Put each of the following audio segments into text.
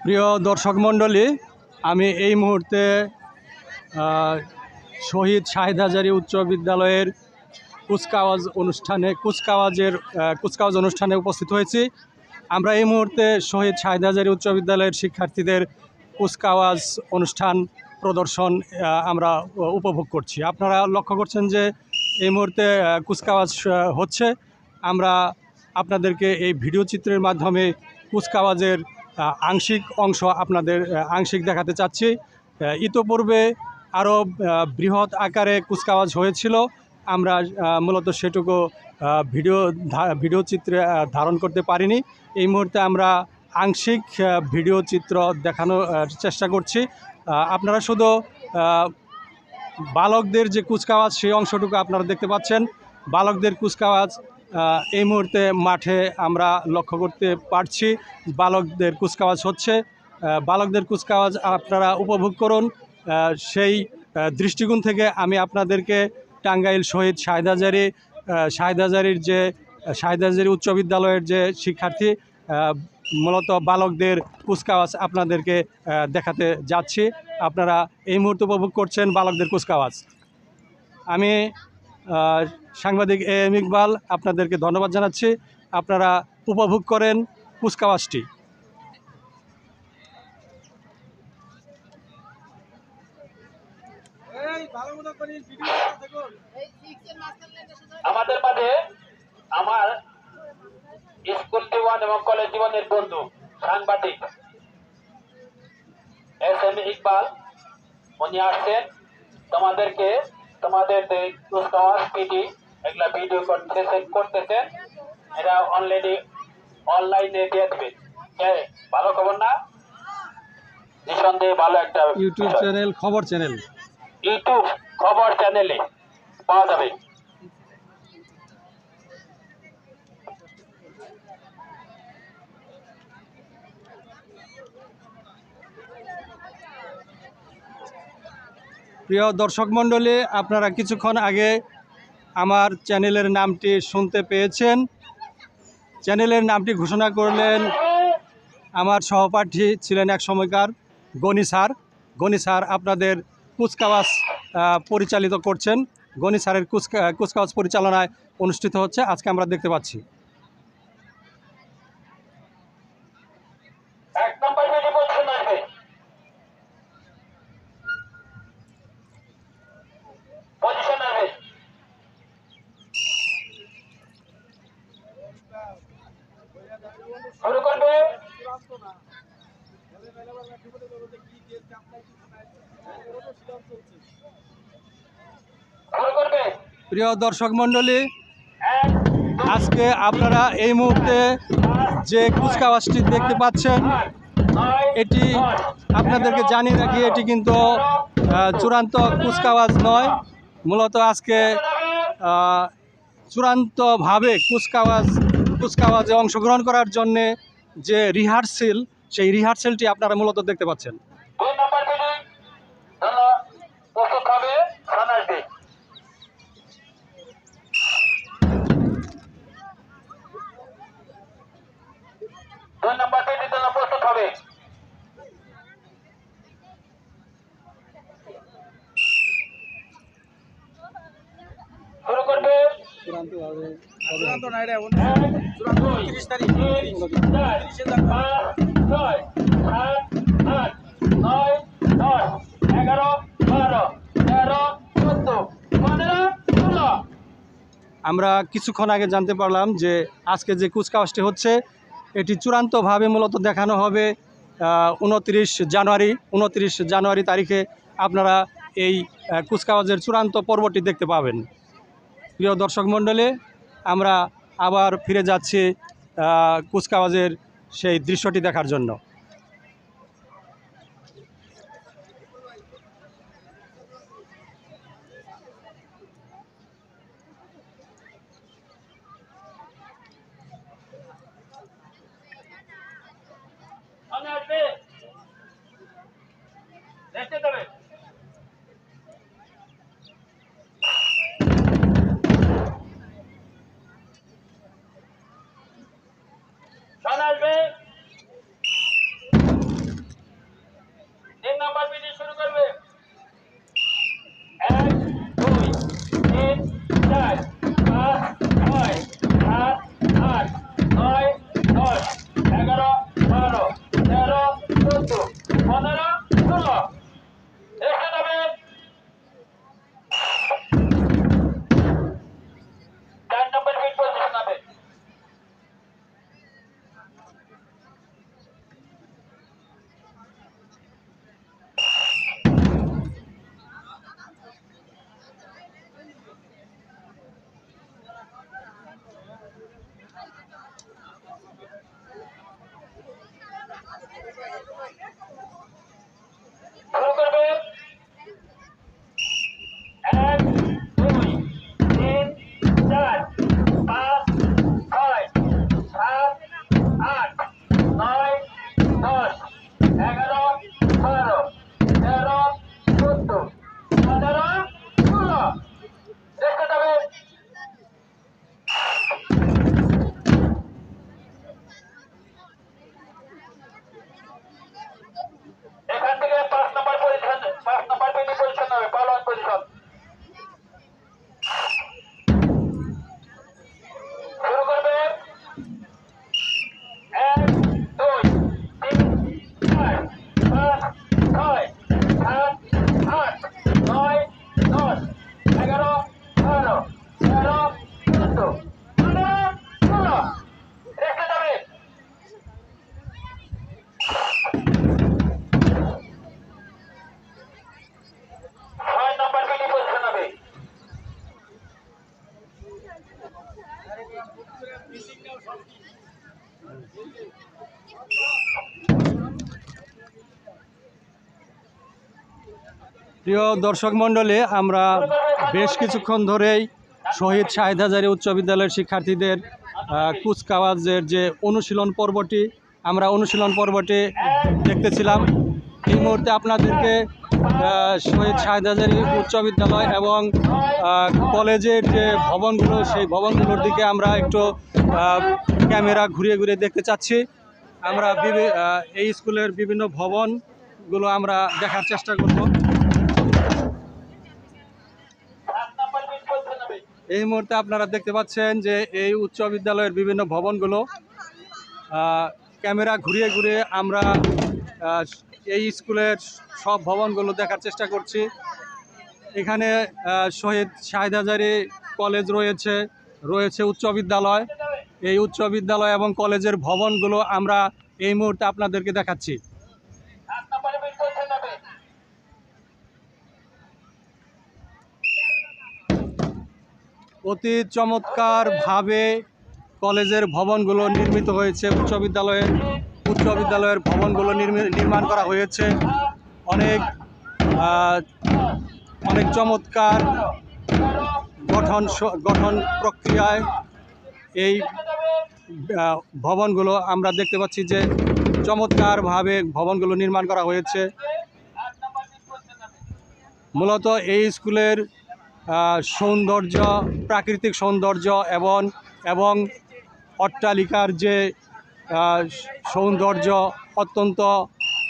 প্রিয় দর্শক মণ্ডলী, আমি এই মুহূর্তে শহীদ শাহেদ হাজারী উচ্চ বিদ্যালয়ের কুচকাওয়াজ অনুষ্ঠানে উপস্থিত হয়েছি। আমরা এই মুহূর্তে শহীদ শাহেদ হাজারী উচ্চ বিদ্যালয়ের শিক্ষার্থীদের কুচকাওয়াজ অনুষ্ঠান প্রদর্শন আমরা উপভোগ করছি। আপনারা লক্ষ্য করছেন যে এই মুহূর্তে কুচকাওয়াজ হচ্ছে। আমরা আপনাদেরকে এই ভিডিও চিত্রের মাধ্যমে কুচকাওয়াজের আংশিক অংশ আপনাদের আংশিক দেখাতে চাচ্ছি। ইতোপূর্বে আরও বৃহৎ আকারে কুচকাওয়াজ হয়েছিল, আমরা মূলত সেটুকু ভিডিও চিত্রে ধারণ করতে পারিনি। এই মুহূর্তে আমরা আংশিক ভিডিও চিত্র দেখানোর চেষ্টা করছি। আপনারা শুধু বালকদের যে কুচকাওয়াজ সেই অংশটুকু আপনারা দেখতে পাচ্ছেন। বালকদের কুচকাওয়াজ এই মুহূর্তে মাঠে আমরা লক্ষ্য করতে পারছি। বালকদের কুচকাওয়াজ হচ্ছে। বালকদের কুচকাওয়াজ আপনারা উপভোগ করুন। সেই দৃষ্টিকোণ থেকে আমি আপনাদেরকে টাঙ্গাইল শহীদ শাহেদ হাজারী উচ্চ বিদ্যালয়ের যে শিক্ষার্থী, মূলত বালকদের কুচকাওয়াজ আপনাদেরকে দেখাতে যাচ্ছি। আপনারা এই মুহূর্তে উপভোগ করছেন বালকদের কুচকাওয়াজ। আমি সাংবাদিক AM ইকবাল আপনাদেরকে ধন্যবাদ জানাচ্ছি। আপনারা উপভোগ করেন কুচকাওয়াজটি। আমাদের মাঝে আমার স্কুল জীবন এবং কলেজ জীবনের বন্ধু সাংবাদিক SM ইকবাল উনি আসছেন তোমাদেরকে তোমাদের কুচকাওয়াজ পিটি এগুলা ভিডিও করতেছেন। এটা অলরেডি অনলাইনে দিয়ে দেবে। ভালো খবর না? নিঃসন্দেহে ভালো একটা ইউটিউব খবর চ্যানেলে পাওয়া যাবে। প্রিয় দর্শক মণ্ডলী, আপনারা কিছুক্ষণ আগে আমার চ্যানেলের নামটি শুনতে পেয়েছেন। চ্যানেলের নামটি ঘোষণা করলেন আমার সহপাঠী ছিলেন এক সময়কার গনি স্যার আপনাদের কুচকাওয়াজ পরিচালিত করছেন। গনি স্যারের কুচকাওয়াজ পরিচালনায় অনুষ্ঠিত হচ্ছে, আজকে আমরা দেখতে পাচ্ছি। প্রিয় দর্শক মণ্ডলী, আজকে আপনারা এই মুহূর্তে যে কুচকাওয়াজটি দেখতে পাচ্ছেন, এটি আপনাদেরকে জানিয়ে রাখি, এটি কিন্তু চূড়ান্ত কুচকাওয়াজ নয়। মূলত আজকে চূড়ান্তভাবে কুচকাওয়াজে অংশগ্রহণ করার জন্যে যে রিহার্সেল, সেই রিহার্সেলটি আপনারা মূলত দেখতে পাচ্ছেন। আমরা কিছুক্ষণ আগে জানতে পারলাম যে আজকে যে কুচকাওয়াজটি হচ্ছে এটি চূড়ান্তভাবে মূলত দেখানো হবে 29 জানুয়ারি তারিখে। আপনারা এই কুচকাওয়াজের চূড়ান্ত পর্বটি দেখতে পাবেন। প্রিয় দর্শক মণ্ডলী, আমরা আবার ফিরে যাচ্ছি কুচকাওয়াজের সেই দৃশ্যটি দেখার জন্য। রান আসবে 3 নাম্বার পিটি শুরু করবে 1 2 3 4 5 6 7 8 9 10 11 12 13 14 15 16 রেখে দেবেন 4 নম্বর পিট পজিশন হবে শুরু করবে 1 2 3 4 5 6 7 8 9 10 11 12 13 14 15 16 রেখে দেবেন 5 নম্বর পজিশন 5 নম্বর পিটি পজিশন হবে পালন পজিশন শুরু করবে 1 2 3 4 5 6 7 8 9 10 11 12 13 14 15 16 রেখে দেবেন 6 নম্বর পিটি পজিশন হবে প্রিয় দর্শক মণ্ডলী, আমরা বেশ কিছুক্ষণ ধরেই শহীদ শাহেদ হাজারী উচ্চ বিদ্যালয়ের শিক্ষার্থীদের কুচকাওয়াজের যে অনুশীলন পর্বটি দেখতেছিলাম। এই মুহূর্তে আপনাদেরকে শহীদ শাহেদ হাজারী উচ্চ বিদ্যালয় এবং কলেজের যে ভবনগুলো, সেই ভবনগুলোর দিকে আমরা একটু ক্যামেরা ঘুরিয়ে ঘুরিয়ে দেখতে চাচ্ছি। আমরা এই স্কুলের বিভিন্ন ভবনগুলো আমরা দেখার চেষ্টা করব। 7 নম্বর পিটি পজিশন হবে এই মুহূর্তে আপনারা দেখতে পাচ্ছেন যে এই উচ্চ বিদ্যালয়ের বিভিন্ন ভবনগুলো ক্যামেরা ঘুরিয়ে ঘুরিয়ে আমরা এই স্কুলের সব ভবনগুলো দেখার চেষ্টা করছি। এখানে শহীদ শাহেদ হাজারী কলেজ রয়েছে উচ্চ বিদ্যালয়। এই উচ্চ বিদ্যালয় এবং কলেজের ভবনগুলো আমরা এই মুহূর্তে আপনাদেরকে দেখাচ্ছি। 7 নম্বর পিটি পজিশন হবে অতি চমৎকারভাবে কলেজের ভবনগুলো নির্মিত হয়েছে। উচ্চ বিদ্যালয়ের ভবনগুলো নির্মাণ করা হয়েছে অনেক চমৎকার গঠন প্রক্রিয়ায় এই ভবনগুলো আমরা দেখতে পাচ্ছি যে চমৎকারভাবে ভবনগুলো নির্মাণ করা হয়েছে। 8 নম্বর পিটি পজিশন হবে মূলত এই স্কুলের সৌন্দর্য, প্রাকৃতিক সৌন্দর্য এবং অট্টালিকার যে সৌন্দর্য অত্যন্ত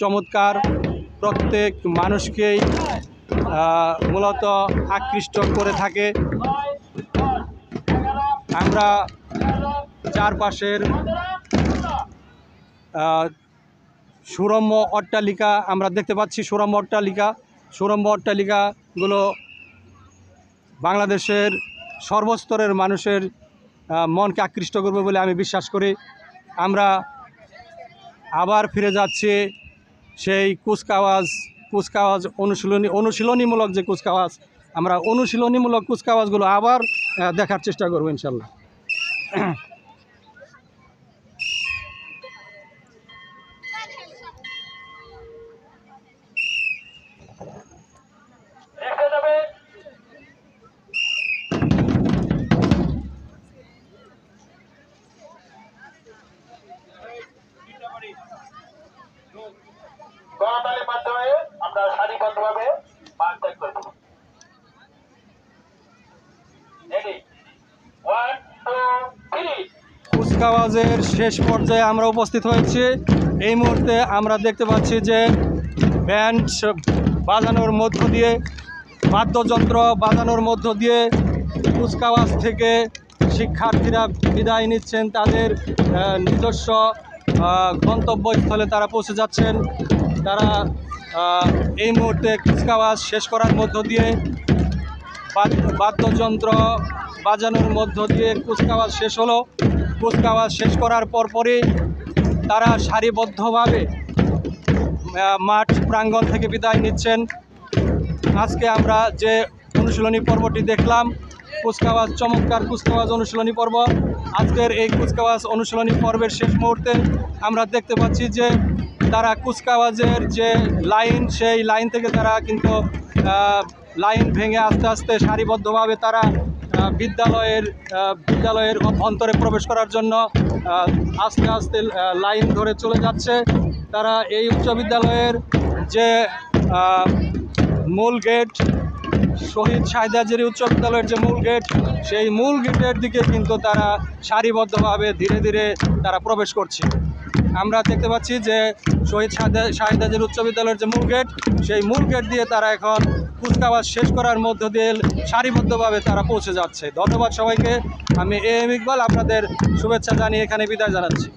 চমৎকার, প্রত্যেক মানুষকেই মূলত আকৃষ্ট করে থাকে। 9 10 11 আমরা 12 চারপাশের 15 সুরম্য অট্টালিকা আমরা দেখতে পাচ্ছি। সুরম্য অট্টালিকাগুলো বাংলাদেশের সর্বস্তরের মানুষের মনকে আকৃষ্ট করবে বলে আমি বিশ্বাস করি। আমরা আবার ফিরে যাচ্ছি সেই কুচকাওয়াজ অনুশীলনীমূলক যে কুচকাওয়াজ, আমরা অনুশীলনীমূলক কুচকাওয়াজগুলো আবার দেখার চেষ্টা করব ইনশাল্লাহ। রেখে দেবে গণতালির মাধ্যমে আমরা সারিবদ্ধভাবে মাঠ ত্যাগ করব। রেডি 1 2 3 কুচকাওয়াজের শেষ পর্যায়ে আমরা উপস্থিত হয়েছি। এই মুহূর্তে আমরা দেখতে পাচ্ছি যে ব্যান্ড বাজানোর মধ্য দিয়ে, বাদ্যযন্ত্র বাজানোর মধ্য দিয়ে কুচকাওয়াজ থেকে শিক্ষার্থীরা বিদায় নিচ্ছেন। তাদের নিজস্ব গন্তব্যস্থলে তারা পৌঁছে যাচ্ছেন। তারা এই মুহূর্তে কুচকাওয়াজ শেষ করার মধ্য দিয়ে, বাদ্যযন্ত্র বাজানোর মধ্য দিয়ে কুচকাওয়াজ শেষ হলো। কুচকাওয়াজ শেষ করার পরপরই তারা সারিবদ্ধভাবে মাঠ প্রাঙ্গণ থেকে বিদায় নিচ্ছেন। আজকে আমরা যে অনুশীলনী পর্বটি দেখলাম, কুচকাওয়াজ, চমৎকার কুচকাওয়াজ অনুশীলনী পর্ব। আজকের এই কুচকাওয়াজ অনুশীলনী পর্বের শেষ মুহূর্তে আমরা দেখতে পাচ্ছি যে তারা কুচকাওয়াজের যে লাইন, সেই লাইন থেকে তারা কিন্তু লাইন ভেঙে আস্তে আস্তে সারিবদ্ধভাবে তারা বিদ্যালয়ের অভ্যন্তরে প্রবেশ করার জন্য আস্তে আস্তে লাইন ধরে চলে যাচ্ছে। তারা এই উচ্চ বিদ্যালয়ের যে মূল গেট, শহীদ শাহেদা হাজারী উচ্চ বিদ্যালয়ের যে মূল গেট, সেই মূল গেটের দিকে কিন্তু তারা সারিবদ্ধভাবে ধীরে ধীরে তারা প্রবেশ করছে। আমরা দেখতে পাচ্ছি যে শহীদ শাহেদা হাজারী উচ্চ বিদ্যালয়ের যে মূল গেট, সেই মূল গেট দিয়ে তারা এখন কুচকাওয়াজ শেষ করার মধ্য দিয়ে সারিবদ্ধভাবে তারা পৌঁছে যাচ্ছে। ধন্যবাদ সবাইকে। আমি AM ইকবাল আপনাদের শুভেচ্ছা জানিয়ে এখানে বিদায় জানাচ্ছি।